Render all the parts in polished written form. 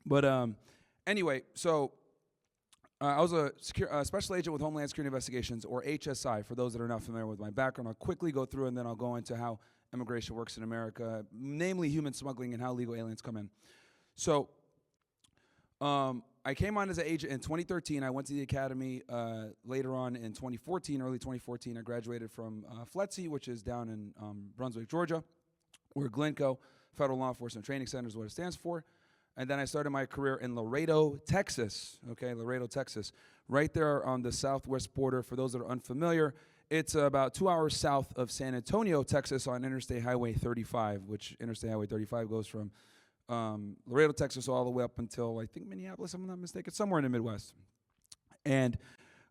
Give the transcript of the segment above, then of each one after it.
But anyway, so I was a special agent with Homeland Security Investigations, or HSI, for those that are not familiar with my background. I'll quickly go through, and then I'll go into how immigration works in America, namely human smuggling and how illegal aliens come in. So I came on as an agent in 2013. I went to the academy later on in 2014, early 2014. I graduated from FLETC, which is down in Brunswick, Georgia, where Glencoe Federal Law Enforcement Training Center is what it stands for. And then I started my career in Laredo, Texas, Laredo, Texas, right there on the southwest border. For those that are unfamiliar, it's about 2 hours south of San Antonio, Texas, on Interstate Highway 35, which Interstate Highway 35 goes from Laredo, Texas, all the way up until, I think, Minneapolis, if I'm not mistaken, somewhere in the Midwest. And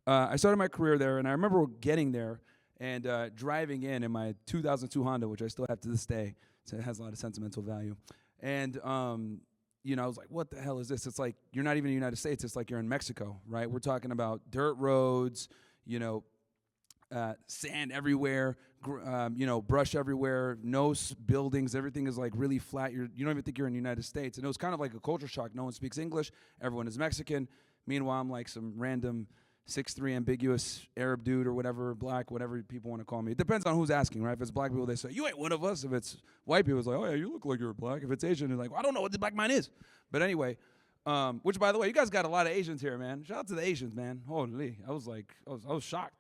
I started my career there, and I remember getting there and driving in my 2002 Honda, which I still have to this day, so it has a lot of sentimental value. And I was like, what the hell is this? It's like, you're not even in the United States. It's like you're in Mexico, right? We're talking about dirt roads, sand everywhere, brush everywhere, no buildings. Everything is like really flat. You don't even think you're in the United States. And it was kind of like a culture shock. No one speaks English. Everyone is Mexican. Meanwhile, I'm like some random 6'3" ambiguous Arab dude or whatever, black, whatever people want to call me. It depends on who's asking, right? If it's black people, they say, you ain't one of us. If it's white people, it's like, oh, yeah, you look like you're black. If it's Asian, they're like, well, I don't know what the black man is. But anyway, which, by the way, you guys got a lot of Asians here, man. Shout out to the Asians, man. Holy, I was shocked.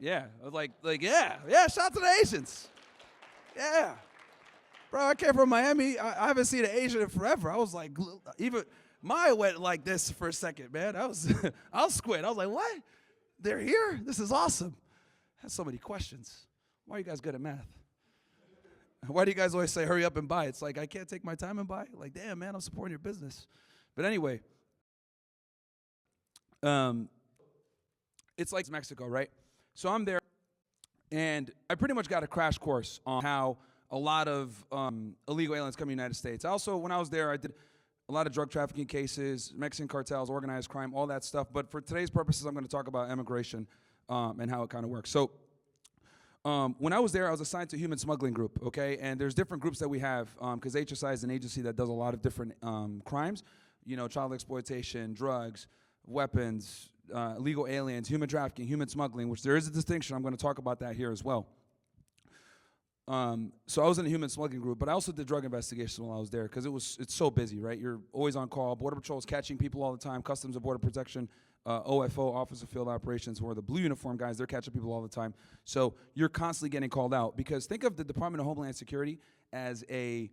Yeah, I was like, yeah, shout out to the Asians. Yeah. Bro, I came from Miami. I haven't seen an Asian in forever. I was like, even Maya went like this for a second, man. I was squid. I was like, what? They're here? This is awesome. I have so many questions. Why are you guys good at math? Why do you guys always say hurry up and buy? It's like, I can't take my time and buy. Like, damn, man, I'm supporting your business. But anyway, it's like Mexico, right? So I'm there, and I pretty much got a crash course on how a lot of illegal aliens come to the United States. Also, when I was there, I did a lot of drug trafficking cases, Mexican cartels, organized crime, all that stuff. But for today's purposes, I'm going to talk about immigration and how it kind of works. So when I was there, I was assigned to a human smuggling group, okay? And there's different groups that we have because HSI is an agency that does a lot of different crimes, child exploitation, drugs, weapons, illegal aliens, human trafficking, human smuggling, which there is a distinction. I'm going to talk about that here as well. So I was in a human smuggling group, but I also did drug investigations while I was there because it's so busy, right? You're always on call. Border Patrol is catching people all the time. Customs and Border Protection, OFO, Office of Field Operations, who are the blue uniform guys, they're catching people all the time. So you're constantly getting called out because think of the Department of Homeland Security think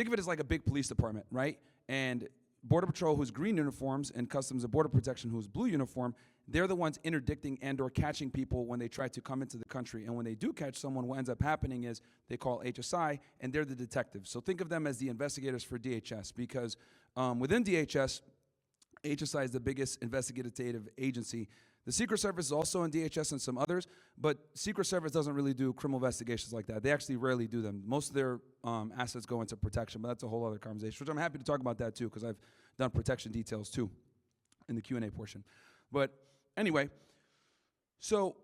of it as like a big police department, right? And Border Patrol, who's green uniforms, and Customs and Border Protection, who's blue uniform, they're the ones interdicting and or catching people when they try to come into the country. And when they do catch someone, what ends up happening is they call HSI, and they're the detectives. So think of them as the investigators for DHS, because within DHS, HSI is the biggest investigative agency. The Secret Service is also in DHS and some others, but Secret Service doesn't really do criminal investigations like that. They actually rarely do them. Most of their assets go into protection, but that's a whole other conversation, which I'm happy to talk about that too, because I've done protection details too in the Q&A portion. But anyway, so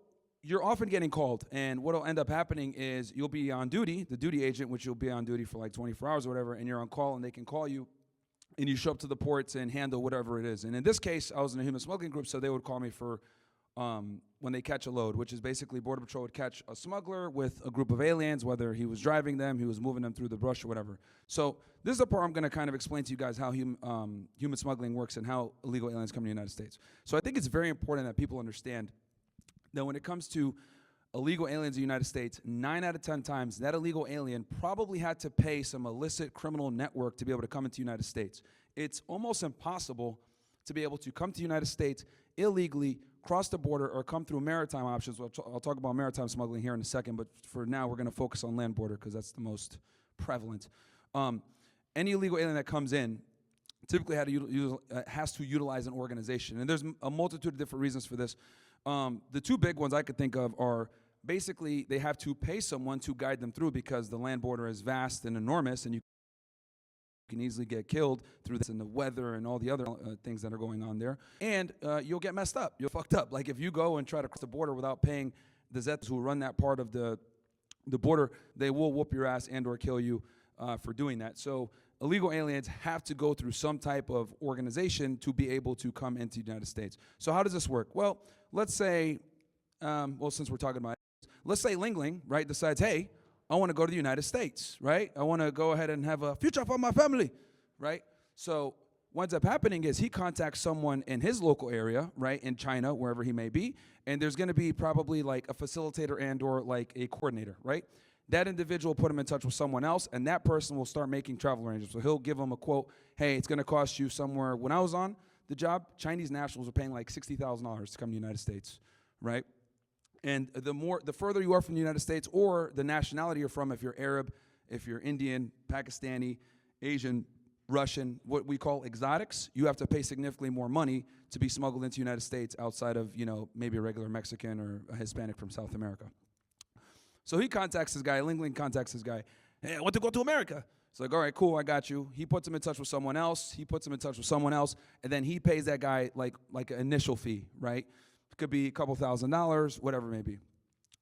you're often getting called, and what will end up happening is you'll be on duty, the duty agent, which you'll be on duty for like 24 hours or whatever, and you're on call, and they can call you, and you show up to the ports and handle whatever it is. And in this case, I was in a human smuggling group, so they would call me for when they catch a load, which is basically Border Patrol would catch a smuggler with a group of aliens, whether he was driving them, he was moving them through the brush or whatever. So this is the part I'm going to kind of explain to you guys how human smuggling works and how illegal aliens come to the United States. So I think it's very important that people understand that when it comes to illegal aliens in the United States, 9 out of 10 times, that illegal alien probably had to pay some illicit criminal network to be able to come into the United States. It's almost impossible to be able to come to the United States illegally, cross the border, or come through maritime options. I'll talk about maritime smuggling here in a second, but for now we're going to focus on land border because that's the most prevalent. Any illegal alien that comes in typically has to utilize an organization, and there's a multitude of different reasons for this. The two big ones I could think of are basically they have to pay someone to guide them through because the land border is vast and enormous, and you can easily get killed through this and the weather and all the other things that are going on there. And you'll get messed up. You're fucked up. Like if you go and try to cross the border without paying the Zetas who run that part of the border, they will whoop your ass and or kill you for doing that. So illegal aliens have to go through some type of organization to be able to come into the United States. So how does this work? Well, let's say, since we're talking about, let's say Ling Ling, right, decides, hey, I want to go to the United States, right? I want to go ahead and have a future for my family, right? So what ends up happening is he contacts someone in his local area, right, in China, wherever he may be, and there's going to be probably like a facilitator and or like a coordinator, right? That individual will put him in touch with someone else, and that person will start making travel arrangements. So he'll give him a quote, hey, it's going to cost you somewhere. When I was on the job, Chinese nationals were paying like $60,000 to come to the United States, right? And the further you are from the United States, or the nationality you're from, if you're Arab, if you're Indian, Pakistani, Asian, Russian, what we call exotics, you have to pay significantly more money to be smuggled into the United States outside of, maybe a regular Mexican or a Hispanic from South America. So he contacts this guy, Ling Ling contacts this guy, hey, I want to go to America. It's like, all right, cool, I got you. He puts him in touch with someone else, and then he pays that guy like an initial fee, right? It could be a couple $1,000s, whatever it may be.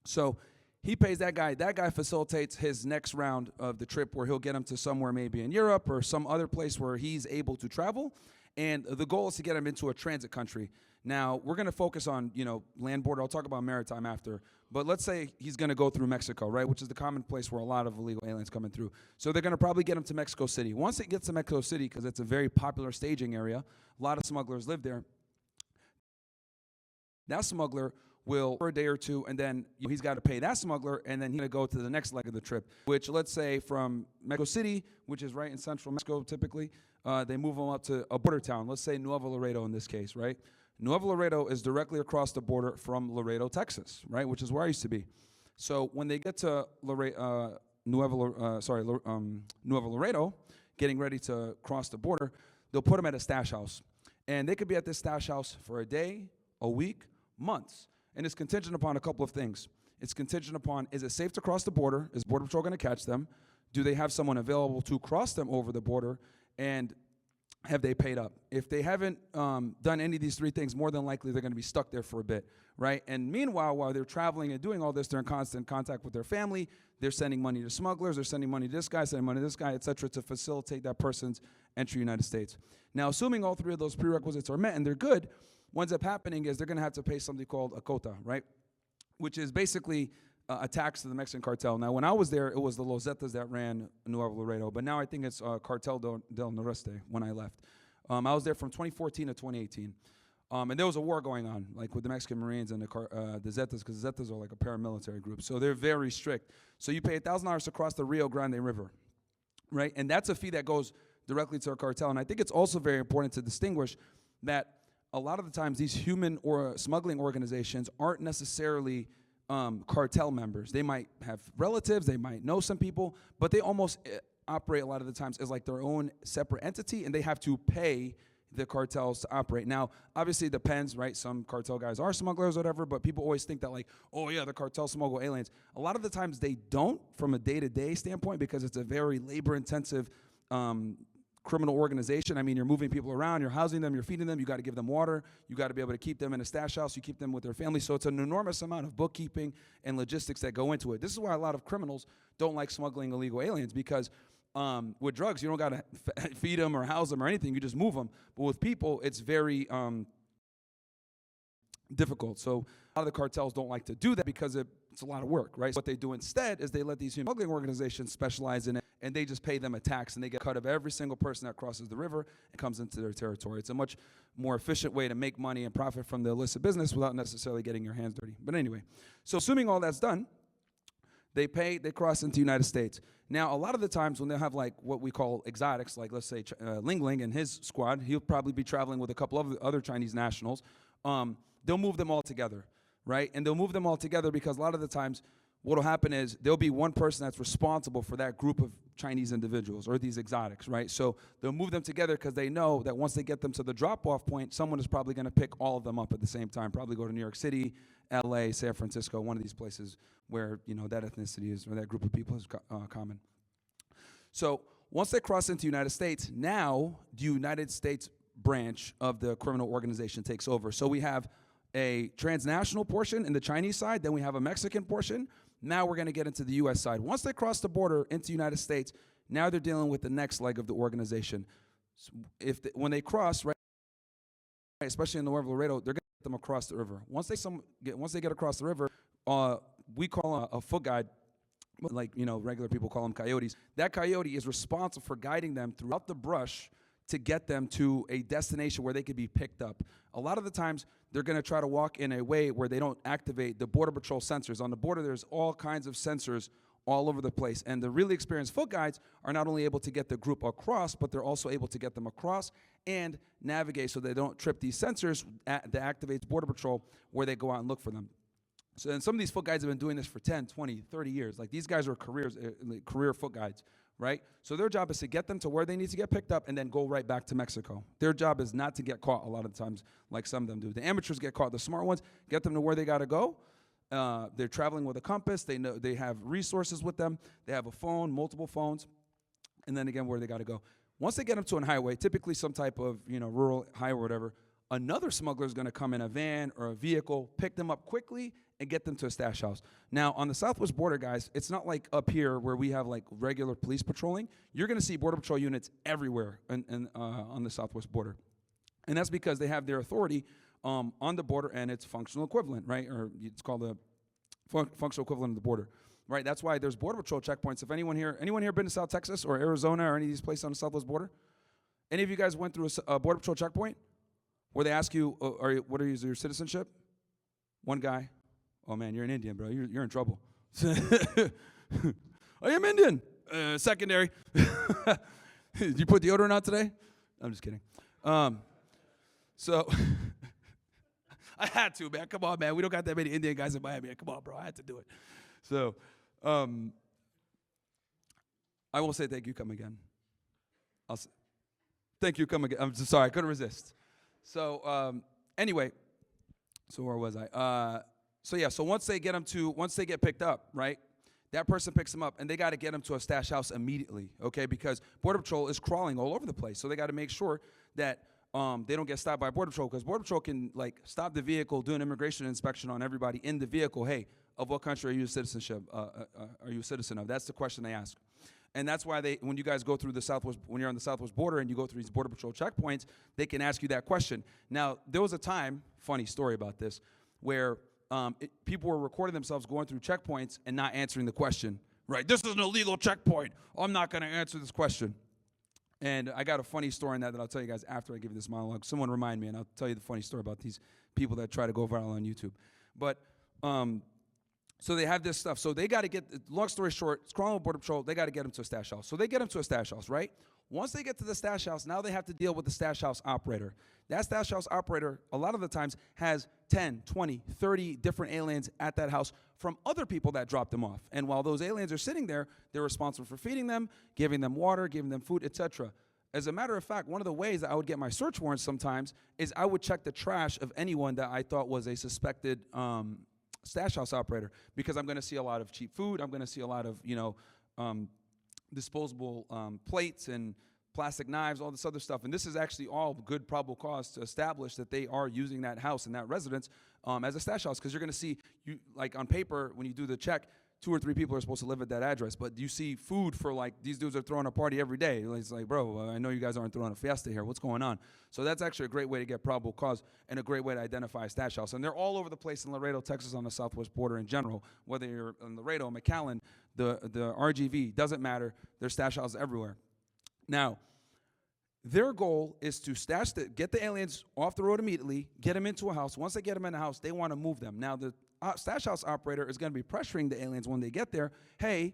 So he pays that guy facilitates his next round of the trip where he'll get him to somewhere maybe in Europe or some other place where he's able to travel. And the goal is to get him into a transit country. Now, we're going to focus on, land border. I'll talk about maritime after. But let's say he's going to go through Mexico, right, which is the common place where a lot of illegal aliens coming through. So they're going to probably get him to Mexico City. Once it gets to Mexico City, because it's a very popular staging area, a lot of smugglers live there, that smuggler will, for a day or two, and then he's got to pay that smuggler, and then he's going to go to the next leg of the trip, which, let's say, from Mexico City, which is right in central Mexico typically, they move them up to a border town. Let's say Nuevo Laredo in this case, right? Nuevo Laredo is directly across the border from Laredo, Texas, right, which is where I used to be. So when they get to Nuevo Laredo, getting ready to cross the border, they'll put them at a stash house. And they could be at this stash house for a day, a week, months. And it's contingent upon a couple of things. It's contingent upon, is it safe to cross the border? Is Border Patrol going to catch them? Do they have someone available to cross them over the border? And have they paid up? If they haven't done any of these three things, more than likely they're going to be stuck there for a bit, right? And meanwhile, while they're traveling and doing all this, they're in constant contact with their family. They're sending money to smugglers. They're sending money to this guy, sending money to this guy, et cetera, to facilitate that person's entry to the United States. Now, assuming all three of those prerequisites are met and they're good, what ends up happening is they're going to have to pay something called a quota, right? Which is basically a tax to the Mexican cartel. Now, when I was there, it was the Los Zetas that ran Nuevo Laredo, but now I think it's Cartel del Noreste when I left. I was there from 2014 to 2018. And there was a war going on, like with the Mexican Marines and the Zetas, because the Zetas are like a paramilitary group. So they're very strict. So you pay $1,000 to cross the Rio Grande River, right? And that's a fee that goes directly to a cartel. And I think it's also very important to distinguish that a lot of the times these human or smuggling organizations aren't necessarily cartel members. They might have relatives, they might know some people, but they almost operate a lot of the times as like their own separate entity, and they have to pay the cartels to operate. Now, obviously it depends, right? Some cartel guys are smugglers or whatever, but people always think that like, oh yeah, the cartel smuggle aliens. A lot of the times they don't from a day-to-day standpoint because it's a very labor-intensive criminal organization. I mean, you're moving people around, you're housing them, you're feeding them, you got to give them water, you got to be able to keep them in a stash house, you keep them with their family. So it's an enormous amount of bookkeeping and logistics that go into it. This is why a lot of criminals don't like smuggling illegal aliens, because with drugs, you don't got to feed them or house them or anything, you just move them. But with people, it's very difficult. So a lot of the cartels don't like to do that because it's a lot of work, right? So what they do instead is they let these smuggling organizations specialize in it, and they just pay them a tax, and they get a cut of every single person that crosses the river and comes into their territory. It's a much more efficient way to make money and profit from the illicit business without necessarily getting your hands dirty. But anyway, so assuming all that's done, they cross into the United States. Now, a lot of the times when they have like what we call exotics, like let's say Ling Ling and his squad, he'll probably be traveling with a couple of other Chinese nationals. They'll move them all together, right? And they'll move them all together because a lot of the times what'll happen is there'll be one person that's responsible for that group of Chinese individuals or these exotics, right? So they'll move them together because they know that once they get them to the drop-off point, someone is probably going to pick all of them up at the same time, probably go to New York City, LA, San Francisco, one of these places where, that ethnicity is, or that group of people is common. So once they cross into the United States, now the United States branch of the criminal organization takes over. So we have a transnational portion in the Chinese side, then we have a Mexican portion. Now we're going to get into the U.S. side. Once they cross the border into the United States, Now they're dealing with the next leg of the organization. So when they cross, right, especially in the North Laredo, they're going to get them across the river. Once they get across the river, we call a foot guide, like, regular people call them coyotes. That coyote is responsible for guiding them throughout the brush to get them to a destination where they could be picked up. A lot of the times, they're going to try to walk in a way where they don't activate the Border Patrol sensors. On the border, there's all kinds of sensors all over the place. And the really experienced foot guides are not only able to get the group across, but they're also able to get them across and navigate so they don't trip these sensors that activates Border Patrol where they go out and look for them. So and some of these foot guides have been doing this for 10, 20, 30 years. Like, these guys are career foot guides, right? So their job is to get them to where they need to get picked up and then go right back to Mexico. Their job is not to get caught a lot of the times like some of them do. The amateurs get caught. The smart ones get them to where they got to go. They're traveling with a compass. They know they have resources with them. They have a phone, multiple phones, and then again where they got to go. Once they get them to a highway, typically some type of rural highway or whatever, another smuggler is going to come in a van or a vehicle, pick them up quickly, and get them to a stash house. Now, on the southwest border, guys, it's not like up here where we have like regular police patrolling. You're going to see Border Patrol units everywhere on the southwest border. And that's because they have their authority on the border and its functional equivalent, right? Or it's called the functional equivalent of the border, right? That's why there's Border Patrol checkpoints. If anyone here been to South Texas or Arizona or any of these places on the southwest border? Any of you guys went through a Border Patrol checkpoint where they ask you, what is your citizenship? One guy. Oh, man, you're an Indian, bro. You're in trouble. I am Indian. Secondary. Did you put deodorant on today? I'm just kidding. So I had to, man. Come on, man. We don't got that many Indian guys in Miami. Come on, bro. I had to do it. So I will say thank you. Come again. I'll say, thank you. Come again. I'm sorry. I couldn't resist. So anyway, so where was I? So once they get picked up, right, that person picks them up, and they got to get them to a stash house immediately, okay, because Border Patrol is crawling all over the place. So they got to make sure that they don't get stopped by Border Patrol, because Border Patrol can, like, stop the vehicle, do an immigration inspection on everybody in the vehicle. Hey, of what country are you a citizen of? That's the question they ask. And that's why when you guys go through when you're on the southwest border and you go through these Border Patrol checkpoints, they can ask you that question. Now, there was a time, funny story about this, where people were recording themselves going through checkpoints and not answering the question, right? This is an illegal checkpoint. I'm not going to answer this question. And I got a funny story on that I'll tell you guys after I give you this monologue. Someone remind me, and I'll tell you the funny story about these people that try to go viral on YouTube. But so they have this stuff. So they got to long story short, it's crawling with Border Patrol. They got to get them to a stash house. So they get them to a stash house, right? Once they get to the stash house, now they have to deal with the stash house operator. That stash house operator, a lot of the times, has 10, 20, 30 different aliens at that house from other people that dropped them off. And while those aliens are sitting there, they're responsible for feeding them, giving them water, giving them food, etc. As a matter of fact, one of the ways that I would get my search warrants sometimes is I would check the trash of anyone that I thought was a suspected stash house operator, because I'm going to see a lot of cheap food. I'm going to see a lot of, disposable plates and plastic knives, all this other stuff. And this is actually all good probable cause to establish that they are using that house and that residence as a stash house, because you're going to see, like on paper, when you do the check, 2 or 3 people are supposed to live at that address. But you see food for, like, these dudes are throwing a party every day. It's like, bro, I know you guys aren't throwing a fiesta here. What's going on? So that's actually a great way to get probable cause and a great way to identify a stash house. And they're all over the place in Laredo, Texas, on the southwest border in general. Whether you're in Laredo, McAllen, the RGV, doesn't matter. There's stash houses everywhere. Now, their goal is to get the aliens off the road immediately, get them into a house. Once they get them in the house, they want to move them. Now, the stash house operator is going to be pressuring the aliens when they get there. Hey,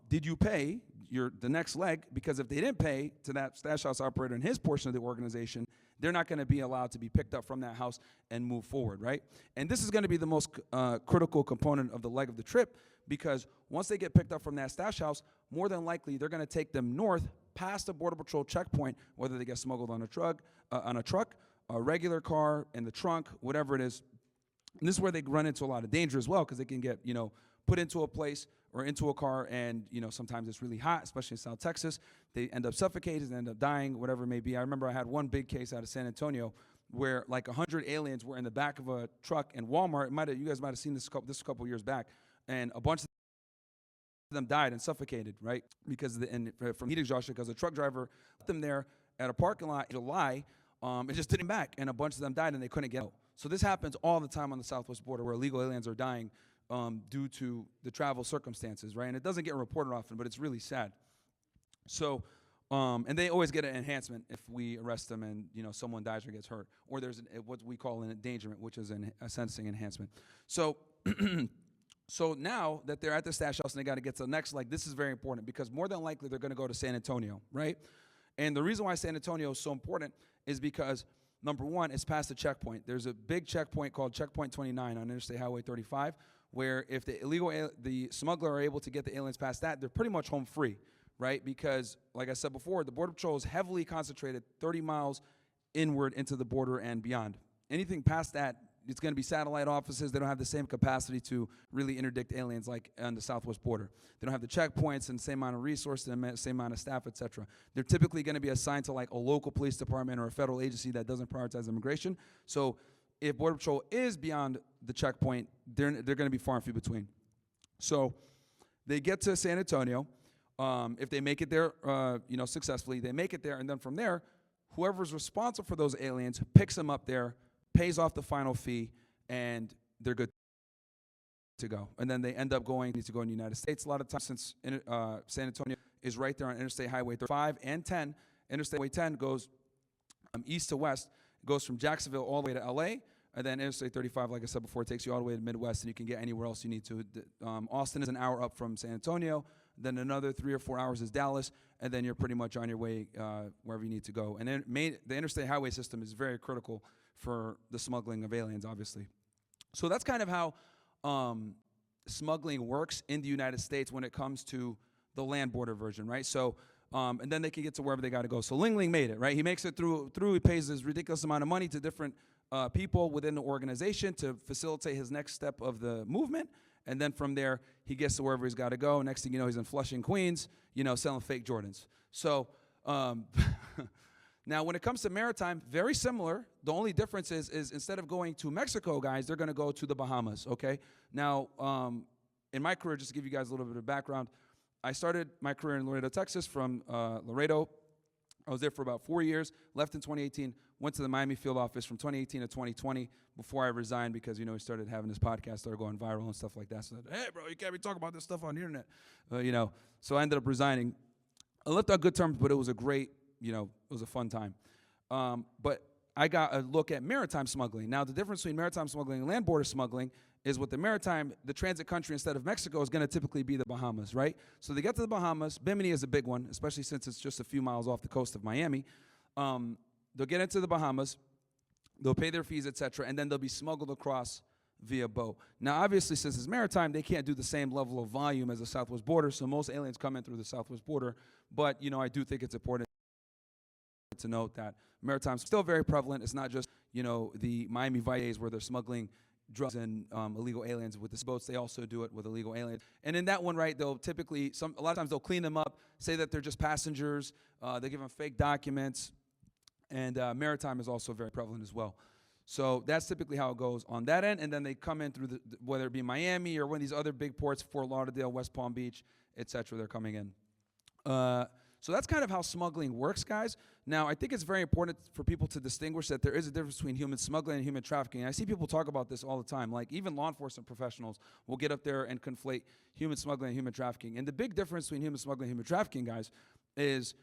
did you pay the next leg? Because if they didn't pay to that stash house operator and his portion of the organization, they're not going to be allowed to be picked up from that house and move forward, right? And this is going to be the most critical component of the leg of the trip, because once they get picked up from that stash house, more than likely they're going to take them north past the Border Patrol checkpoint, whether they get smuggled on a truck, a regular car, in the trunk, whatever it is. And this is where they run into a lot of danger as well, because they can get, put into a place or into a car, and, sometimes it's really hot, especially in South Texas. They end up suffocated and end up dying, whatever it may be. I remember I had one big case out of San Antonio where like 100 aliens were in the back of a truck in Walmart. You guys might have seen this a couple years back, and a bunch of them died and suffocated, right? Because from heat exhaustion, because the truck driver put them there at a parking lot in July, it just didn't back, and a bunch of them died, and they couldn't get out. So this happens all the time on the southwest border, where illegal aliens are dying due to the travel circumstances, right? And it doesn't get reported often, but it's really sad. So, and they always get an enhancement if we arrest them and someone dies or gets hurt, or there's what we call an endangerment, which is a sentencing enhancement. So. So now that they're at the stash house and they got to get to the next leg, this is very important because more than likely they're going to go to San Antonio, right? And the reason why San Antonio is so important is because, number one, it's past the checkpoint. There's a big checkpoint called Checkpoint 29 on Interstate Highway 35, where if the smuggler are able to get the aliens past that, they're pretty much home free, right? Because, like I said before, the Border Patrol is heavily concentrated 30 miles inward into the border and beyond. Anything past that, it's going to be satellite offices. They don't have the same capacity to really interdict aliens like on the southwest border. They don't have the checkpoints and the same amount of resources, the same amount of staff, et cetera. They're typically going to be assigned to like a local police department or a federal agency that doesn't prioritize immigration. So if Border Patrol is beyond the checkpoint, they're going to be far and few between. So they get to San Antonio. If they make it there, successfully, they make it there, and then from there, whoever's responsible for those aliens picks them up there, pays off the final fee, and they're good to go. And then they end up need to go in the United States. A lot of times, since San Antonio is right there on Interstate Highway 35 and 10, Interstate Highway 10 goes east to west. It goes from Jacksonville all the way to L.A., and then Interstate 35, like I said before, takes you all the way to the Midwest, and you can get anywhere else you need to. Austin is an hour up from San Antonio. Then another 3 or 4 hours is Dallas, and then you're pretty much on your way wherever you need to go. And then the interstate highway system is very critical for the smuggling of aliens, obviously. So that's kind of how smuggling works in the United States when it comes to the land border version, right? So, and then they can get to wherever they got to go. So Ling Ling made it, right? He makes it through. He pays this ridiculous amount of money to different people within the organization to facilitate his next step of the movement. And then from there, he gets to wherever he's got to go. Next thing you know, he's in Flushing, Queens, selling fake Jordans. So now when it comes to maritime, very similar. The only difference is instead of going to Mexico, guys, they're going to go to the Bahamas, okay? Now, in my career, just to give you guys a little bit of background, I started my career in Laredo, Texas from Laredo. I was there for about 4 years, left in 2018, went to the Miami field office from 2018 to 2020 before I resigned because, we started having this podcast, started going viral and stuff like that. So, hey, bro, you can't be talking about this stuff on the internet, So I ended up resigning. I left on good terms, but it was a great, it was a fun time. But I got a look at maritime smuggling. Now, the difference between maritime smuggling and land border smuggling is with the maritime, the transit country instead of Mexico is going to typically be the Bahamas, right? So they get to the Bahamas. Bimini is a big one, especially since it's just a few miles off the coast of Miami. They'll get into the Bahamas. They'll pay their fees, et cetera, and then they'll be smuggled across via boat. Now, obviously, since it's maritime, they can't do the same level of volume as the southwest border, so most aliens come in through the southwest border. But, I do think it's important to note that maritime is still very prevalent. It's not just, the Miami Vice where they're smuggling drugs and illegal aliens with the boats. They also do it with illegal aliens. And in that one, right, they'll typically, a lot of times they'll clean them up, say that they're just passengers. They give them fake documents. And maritime is also very prevalent as well. So that's typically how it goes on that end. And then they come in through, whether it be Miami or one of these other big ports, Fort Lauderdale, West Palm Beach, et cetera, they're coming in. So that's kind of how smuggling works, guys. Now, I think it's very important for people to distinguish that there is a difference between human smuggling and human trafficking. And I see people talk about this all the time. Like, even law enforcement professionals will get up there and conflate human smuggling and human trafficking. And the big difference between human smuggling and human trafficking, guys, is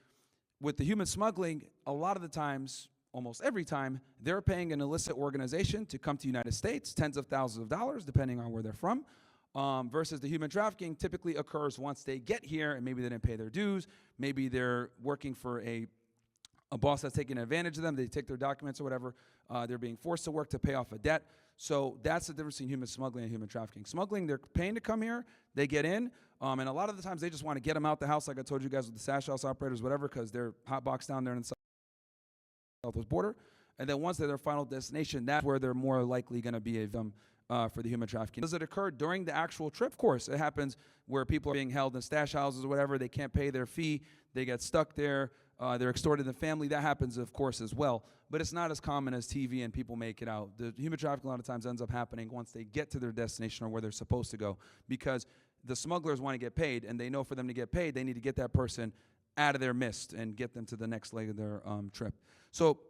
with the human smuggling, a lot of the times, almost every time, they're paying an illicit organization to come to the United States, tens of thousands of dollars, depending on where they're from. Versus the human trafficking typically occurs once they get here and maybe they didn't pay their dues. Maybe they're working for a boss that's taking advantage of them. They take their documents or whatever. They're being forced to work to pay off a debt. So that's the difference between human smuggling and human trafficking. Smuggling, they're paying to come here. They get in. And a lot of the times they just want to get them out the house, like I told you guys with the stash house operators, whatever, because they're hot box down there in the southwest border. And then once they're their final destination, that's where they're more likely going to be a victim for the human trafficking. Does it occur during the actual trip? Of course, it happens where people are being held in stash houses or whatever. They can't pay their fee. They get stuck there. They're extorted in the family. That happens, of course, as well. But it's not as common as TV and people make it out. The human trafficking a lot of times ends up happening once they get to their destination or where they're supposed to go, because the smugglers want to get paid, and they know for them to get paid, they need to get that person out of their midst and get them to the next leg of their trip. So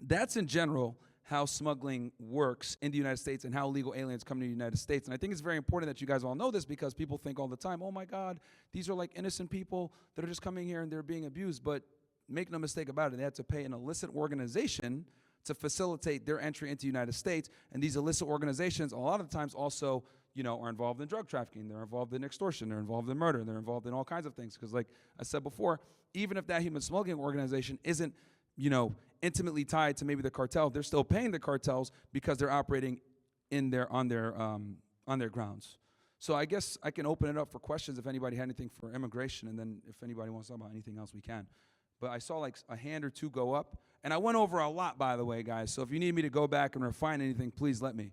that's in general how smuggling works in the United States and how illegal aliens come to the United States. And I think it's very important that you guys all know this, because people think all the time, oh my God, these are like innocent people that are just coming here and they're being abused. But make no mistake about it, they have to pay an illicit organization to facilitate their entry into the United States. And these illicit organizations a lot of times also, are involved in drug trafficking, they're involved in extortion, they're involved in murder, they're involved in all kinds of things. Because like I said before, even if that human smuggling organization isn't, intimately tied to maybe the cartel, they're still paying the cartels because they're operating on their grounds. So I guess I can open it up for questions if anybody had anything for immigration, and then if anybody wants to talk about anything else, we can. But I saw like a hand or two go up, and I went over a lot, by the way, guys. So if you need me to go back and refine anything, please let me.